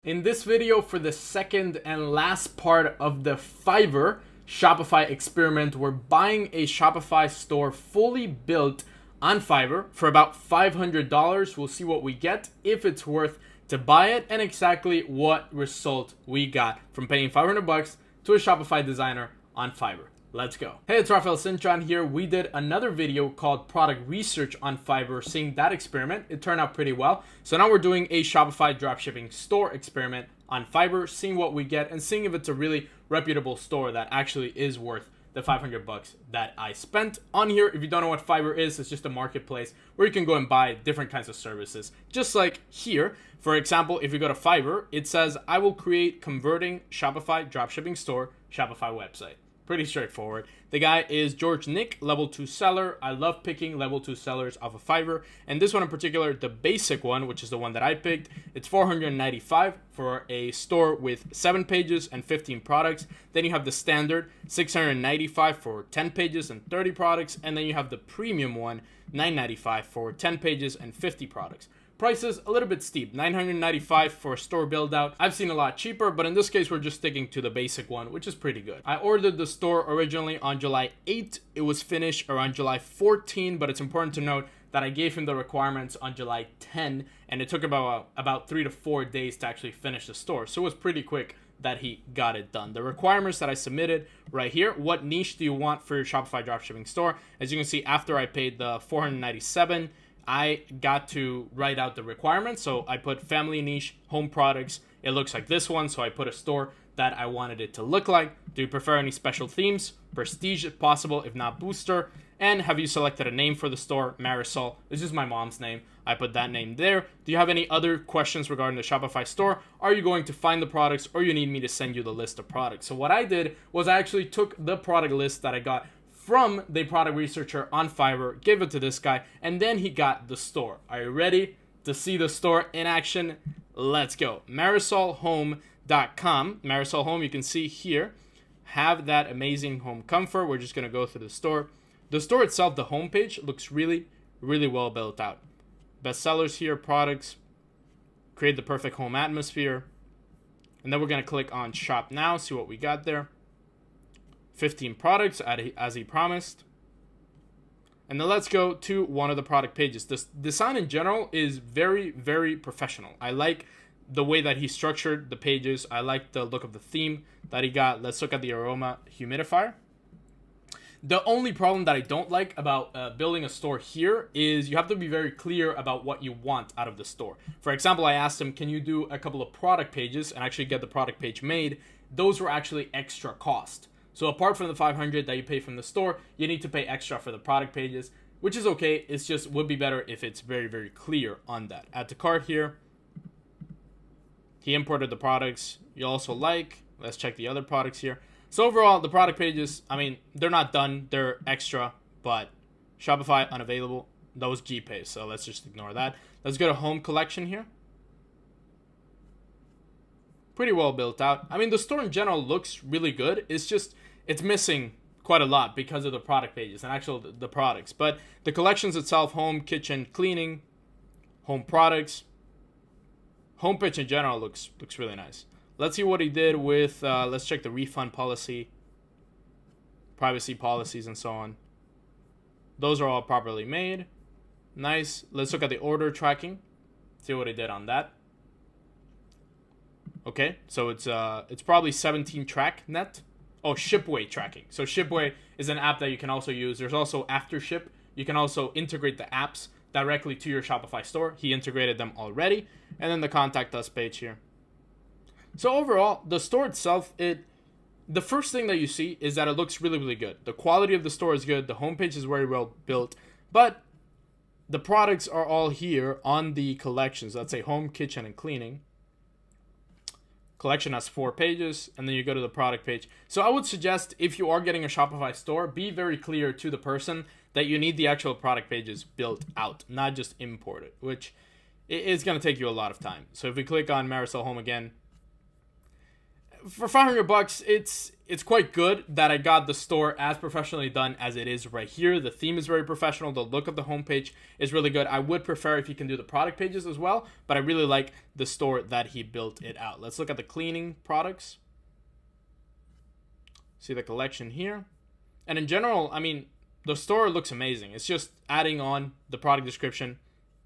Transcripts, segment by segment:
In this video, for the second and last part of the Fiverr Shopify experiment, we're buying a Shopify store fully built on Fiverr for about $500. We'll see what we get, if it's worth to buy it, and exactly what result we got from paying $500 to a Shopify designer on Fiverr. Let's go. Hey, it's Refael Cintron here. We did another video called product research on Fiverr, seeing that experiment. It turned out pretty well. So now we're doing a Shopify dropshipping store experiment on Fiverr, seeing what we get and seeing if it's a really reputable store that actually is worth the $500 that I spent on here. If you don't know what Fiverr is, it's just a marketplace where you can go and buy different kinds of services. Just like here, for example, if you go to Fiverr, it says, I will create converting Shopify dropshipping store Shopify website. Pretty straightforward. The guy is George Nick, level 2 seller. I love picking level 2 sellers off of Fiverr. And this one in particular, the basic one, which is the one that I picked, it's $495 for a store with 7 pages and 15 products. Then you have the standard, $695 for 10 pages and 30 products. And then you have the premium one, $995 for 10 pages and 50 products. Prices a little bit steep, $995 for a store build out. I've seen a lot cheaper, but in this case, we're just sticking to the basic one, which is pretty good. I ordered the store originally on July 8th. It was finished around July 14, but it's important to note that I gave him the requirements on July 10, and it took about 3 to 4 days to actually finish the store. So it was pretty quick that he got it done. The requirements that I submitted right here, what niche do you want for your Shopify dropshipping store? As you can see, after I paid the $497, I got to write out the requirements. So I put family niche, home products. It looks like this one. So I put a store that I wanted it to look like. Do you prefer any special themes? Prestige if possible, if not booster. And have you selected a name for the store? Marisol. This is my mom's name. I put that name there. Do you have any other questions regarding the Shopify store? Are you going to find the products, or you need me to send you the list of products? So what I did was I actually took the product list that I got from the product researcher on Fiverr, gave it to this guy, and then he got the store. Are you ready to see the store in action? Let's go. MarisolHome.com. Marisol Home, you can see here, have that amazing home comfort. We're just going to go through the store. The store itself, the homepage, looks really, really well built out. Bestsellers here, products, create the perfect home atmosphere. And then we're going to click on shop now, see what we got there. 15 products as he promised. And then let's go to one of the product pages. This design in general is very, very professional. I like the way that he structured the pages. I like the look of the theme that he got. Let's look at the aroma humidifier. The only problem that I don't like about building a store here is you have to be very clear about what you want out of the store. For example, I asked him, can you do a couple of product pages and actually get the product page made? Those were actually extra cost. So apart from the $500 that you pay from the store, you need to pay extra for the product pages, which is okay. It's just would be better if it's very, very clear on that. Add to cart here. He imported the products you also like. Let's check the other products here. So overall, the product pages, I mean, they're not done. They're extra, but Shopify unavailable. Those GPay, so let's just ignore that. Let's go to home collection here. Pretty well built out. I mean, the store in general looks really good. It's just, it's missing quite a lot because of the product pages and actually the products. But the collections itself, home, kitchen, cleaning, home products, home page in general looks really nice. Let's see what he did with, let's check the refund policy, privacy policies, and so on. Those are all properly made. Nice. Let's look at the order tracking. See what he did on that. Okay, so it's probably 17 track net. Oh, Shipway tracking. So Shipway is an app that you can also use. There's also Aftership. You can also integrate the apps directly to your Shopify store. He integrated them already. And then the contact us page here. So overall, the store itself, the first thing that you see is that it looks really, really good. The quality of the store is good. The homepage is very well built. But the products are all here on the collections. Let's say home, kitchen, and cleaning. Collection has 4 pages, and then you go to the product page. So I would suggest, if you are getting a Shopify store, be very clear to the person that you need the actual product pages built out, not just imported, which is going to take you a lot of time. So if we click on Marisol Home again, for 500 bucks, it's quite good that I got the store as professionally done as it is right here. The theme is very professional. The look of the homepage is really good. I would prefer if you can do the product pages as well, but I really like the store that he built it out. Let's look at the cleaning products. See the collection here. And in general, I mean, the store looks amazing. It's just adding on the product description,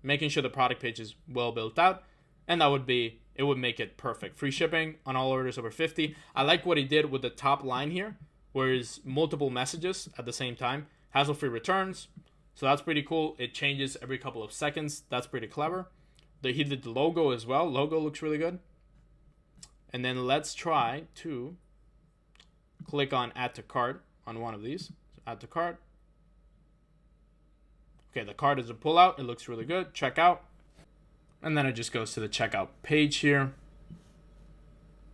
making sure the product page is well built out, and it would make it perfect. Free shipping on all orders over 50. I like what he did with the top line here, where is multiple messages at the same time. Hassle-free returns. So that's pretty cool. It changes every couple of seconds. That's pretty clever. He did the logo as well. Logo looks really good. And then let's try to click on add to cart on one of these. So add to cart. Okay, the cart is a pullout. It looks really good. Checkout. And then it just goes to the checkout page here.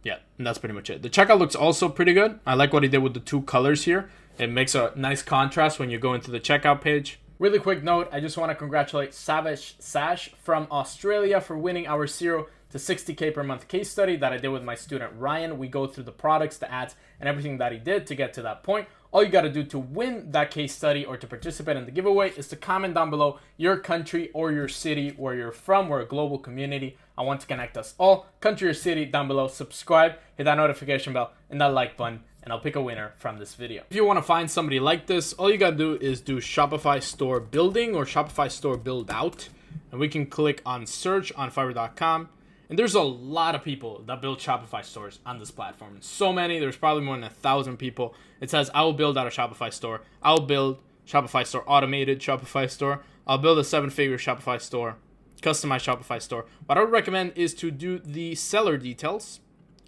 Yeah, and that's pretty much it. The checkout looks also pretty good. I like what he did with the two colors here. It makes a nice contrast when you go into the checkout page. Really quick note, I just want to congratulate Savage Sash from Australia for winning our 0 to 60K per month case study that I did with my student Ryan. We go through the products, the ads, and everything that he did to get to that point. All you got to do to win that case study or to participate in the giveaway is to comment down below your country or your city where you're from. We're a global community. I want to connect us all. Country or city down below. Subscribe, hit that notification bell, and that like button, and I'll pick a winner from this video. If you want to find somebody like this, all you got to do is do Shopify store building or Shopify store build out, and we can click on search on Fiverr.com. And there's a lot of people that build Shopify stores on this platform. So many, there's probably more than 1,000 people. It says, I will build out a Shopify store. I'll build Shopify store, automated Shopify store. I'll build a 7-figure Shopify store, customized Shopify store. What I would recommend is to do the seller details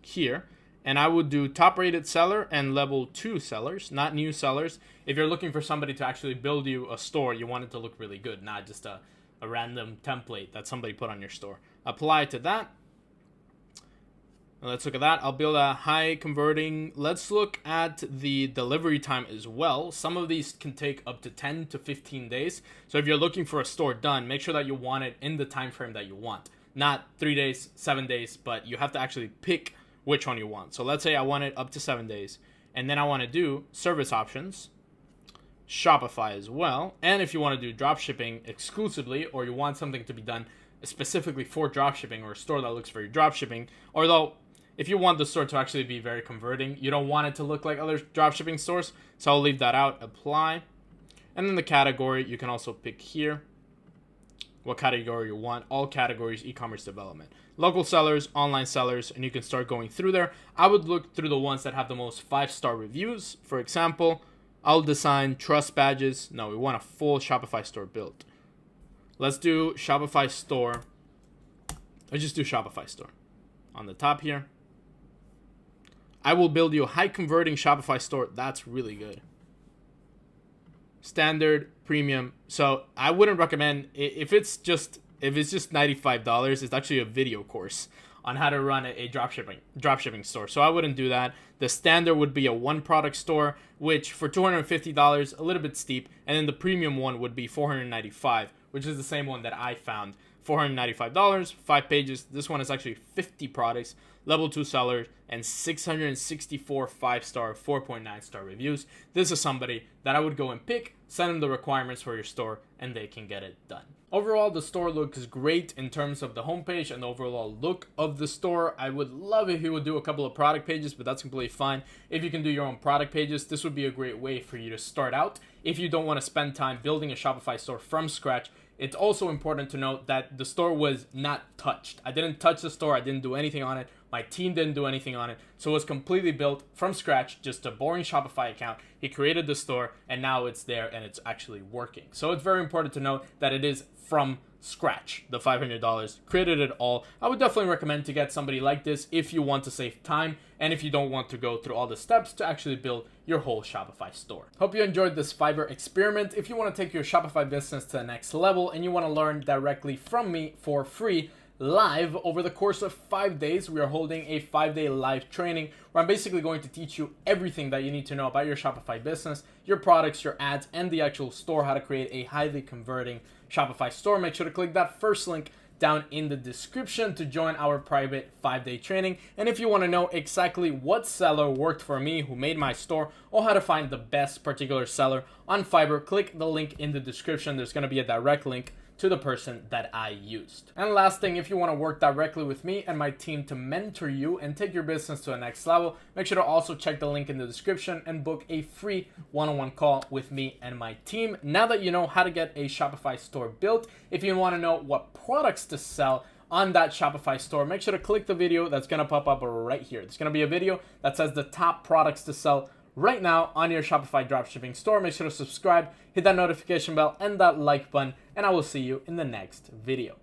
here. And I would do top rated seller and level 2 sellers, not new sellers. If you're looking for somebody to actually build you a store, you want it to look really good, not just a random template that somebody put on your store. Apply to that. Let's look at that. I'll build a high converting. Let's look at the delivery time as well. Some of these can take up to 10 to 15 days. So if you're looking for a store done, make sure that you want it in the time frame that you want. Not 3 days, 7 days, but you have to actually pick which one you want. So let's say I want it up to 7 days. And then I want to do service options, Shopify as well. And if you want to do drop shipping exclusively, or you want something to be done specifically for dropshipping or a store that looks very dropshipping, although if you want the store to actually be very converting, you don't want it to look like other dropshipping stores, so I'll leave that out. Apply. And then the category, you can also pick here what category you want. All categories, e-commerce development, local sellers, online sellers, and you can start going through there. I would look through the ones that have the most 5-star reviews. For example, I'll design trust badges. No, we want a full Shopify store built. Let's do Shopify store. Let's just do Shopify store on the top here. I will build you a high converting Shopify store. That's really good. Standard, premium. So I wouldn't recommend if it's just $95. It's actually a video course on how to run a dropshipping store. So I wouldn't do that. The standard would be a one product store, which for $250, a little bit steep, and then the premium one would be $495, which is the same one that I found. $495, 5 pages. This one is actually 50 products, level 2 sellers, and 664 5-star, 4.9 star reviews. This is somebody that I would go and pick, send them the requirements for your store, and they can get it done. Overall, the store looks great in terms of the homepage and the overall look of the store. I would love if you would do a couple of product pages, but that's completely fine. If you can do your own product pages, this would be a great way for you to start out. If you don't want to spend time building a Shopify store from scratch, it's also important to note that the store was not touched. I didn't touch the store. I didn't do anything on it. My team didn't do anything on it. So it was completely built from scratch, just a boring Shopify account. He created the store and now it's there and it's actually working. So it's very important to note that it is from scratch. The $500 created it all. I would definitely recommend to get somebody like this if you want to save time and if you don't want to go through all the steps to actually build your whole Shopify store. Hope you enjoyed this Fiverr experiment. If you want to take your Shopify business to the next level and you want to learn directly from me for free, live over the course of 5 days, we are holding a 5-day live training where I'm basically going to teach you everything that you need to know about your Shopify business, your products, your ads, and the actual store, how to create a highly converting Shopify store. Make sure to click that first link down in the description to join our private 5-day training. And if you want to know exactly what seller worked for me, who made my store, or how to find the best particular seller on Fiverr, click the link in the description. There's going to be a direct link to the person that I used. And last thing, if you want to work directly with me and my team to mentor you and take your business to the next level, make sure to also check the link in the description and book a free one-on-one call with me and my team. Now that you know how to get a Shopify store built, if you want to know what products to sell on that Shopify store, make sure to click the video that's going to pop up right here. There's going to be a video that says the top products to sell right now on your Shopify dropshipping store. Make sure to subscribe, hit that notification bell and that like button, and I will see you in the next video.